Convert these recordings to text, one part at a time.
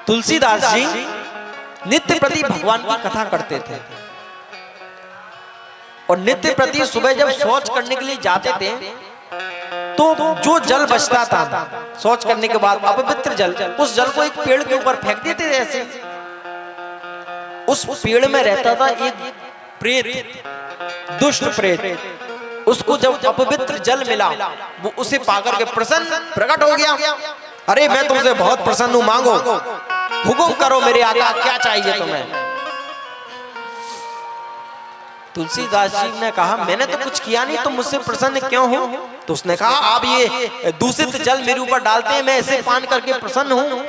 तुलसीदास जी नित्य प्रति भगवान की कथा करते थे और नित्य प्रति सुबह जब शौच करने के लिए जाते थे तो जो जल बचता था शौच करने के बाद अपवित्र जल, उस जल को एक पेड़ के ऊपर फेंक देते थे। ऐसे उस पेड़ में रहता था एक प्रेत, दुष्ट प्रेत। उसको जब अपवित्र जल मिला वो उसे पाकर के प्रसन्न प्रकट हो गया। अरे मैं तुमसे बहुत प्रसन्न हूं, मांगो, हुकुम करो मेरे आका, क्या चाहिए तुम्हें। तुलसीदास जी ने कहा मैंने तो कुछ किया नहीं, तुम मुझसे प्रसन्न क्यों हो। तो उसने कहा आप ये दूषित जल मेरे ऊपर डालते हैं, मैं इसे पान करके प्रसन्न हूं।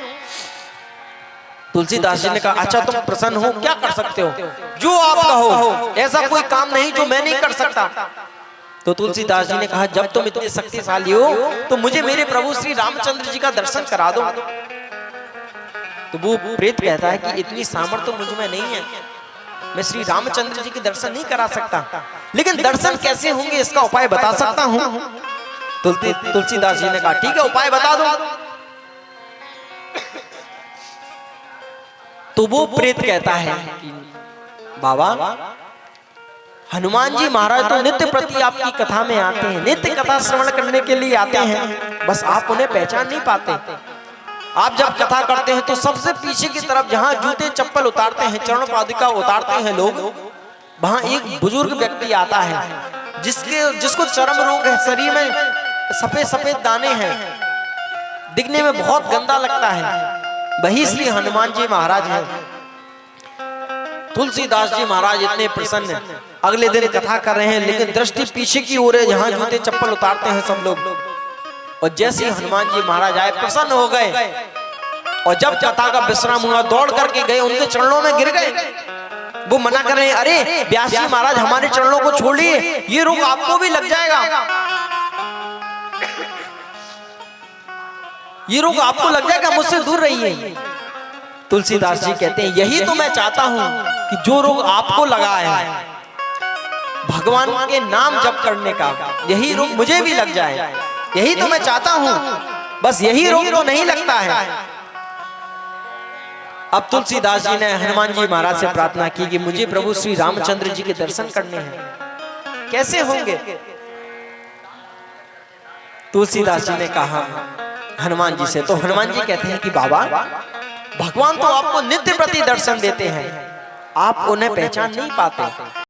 तुलसीदास जी ने कहा अच्छा तुम प्रसन्न हो, क्या कर सकते हो, जो आप कहो, ऐसा कोई काम नहीं जो मैं नहीं कर सकता। तो तुलसीदास जी ने कहा जब तुम इतने शक्तिशाली हो तो मुझे मेरे प्रभु श्री रामचंद्र जी का दर्शन करा दो। तो वो प्रेत कहता है कि इतनी सामर्थ्य तो मुझ में नहीं है, मैं श्री रामचंद्र जी के दर्शन नहीं करा सकता, लेकिन दर्शन कैसे होंगे इसका उपाय बता सकता हूं। तुलसीदास जी ने कहा ठीक है उपाय बता दो। तो वो प्रेत कहता है कि बाबा हनुमान जी महाराज तो नित्य प्रति आपकी कथा में आते हैं, नित्य कथा श्रवण करने के लिए आते हैं, बस आप उन्हें पहचान नहीं पाते। आप जब कथा करते हैं तो सबसे पीछे की तरफ जहां जूते चप्पल उतारते हैं, चरण पादुका उतारते हैं लोग, वहां एक बुजुर्ग व्यक्ति आता है जिसको चर्म रोग है, शरीर में सफेद सफेद दाने हैं, दिखने में बहुत गंदा लगता है, वही श्री हनुमान जी महाराज हैं। तुलसीदास जी महाराज इतने प्रसन्न, अगले दिन कथा कर रहे हैं लेकिन दृष्टि पीछे की ओर है जहां जूते चप्पल उतारते हैं सब लोग। और जैसे हनुमान जी महाराज आए प्रसन्न हो गए और जब कथा का विश्राम हुआ दौड़ करके गए, उनके चरणों में गिर गए। वो मना कर रहे हैं अरे व्यास जी महाराज हमारे चरणों को छोड़िए, ये रोग आपको भी लग जाएगा, ये रोग आपको लग जाएगा, मुझसे दूर रहिए। तुलसीदास जी कहते हैं यही तो मैं चाहता हूं कि जो रोग आपको लगा है भगवान के नाम जप करने का, यही रोग मुझे भी लग जाए, यही तो मैं चाहता हूं, बस यही रोग तो नहीं लगता है। अब तुलसीदास जी ने हनुमान जी महाराज से प्रार्थना की कि मुझे प्रभु श्री रामचंद्र जी के दर्शन करने हैं, कैसे होंगे। तुलसीदास जी ने कहा हनुमान जी से, तो हनुमान जी कहते हैं कि बाबा भगवान तो आपको नित्य प्रति दर्शन देते हैं, आप उन्हें पहचान नहीं पाते।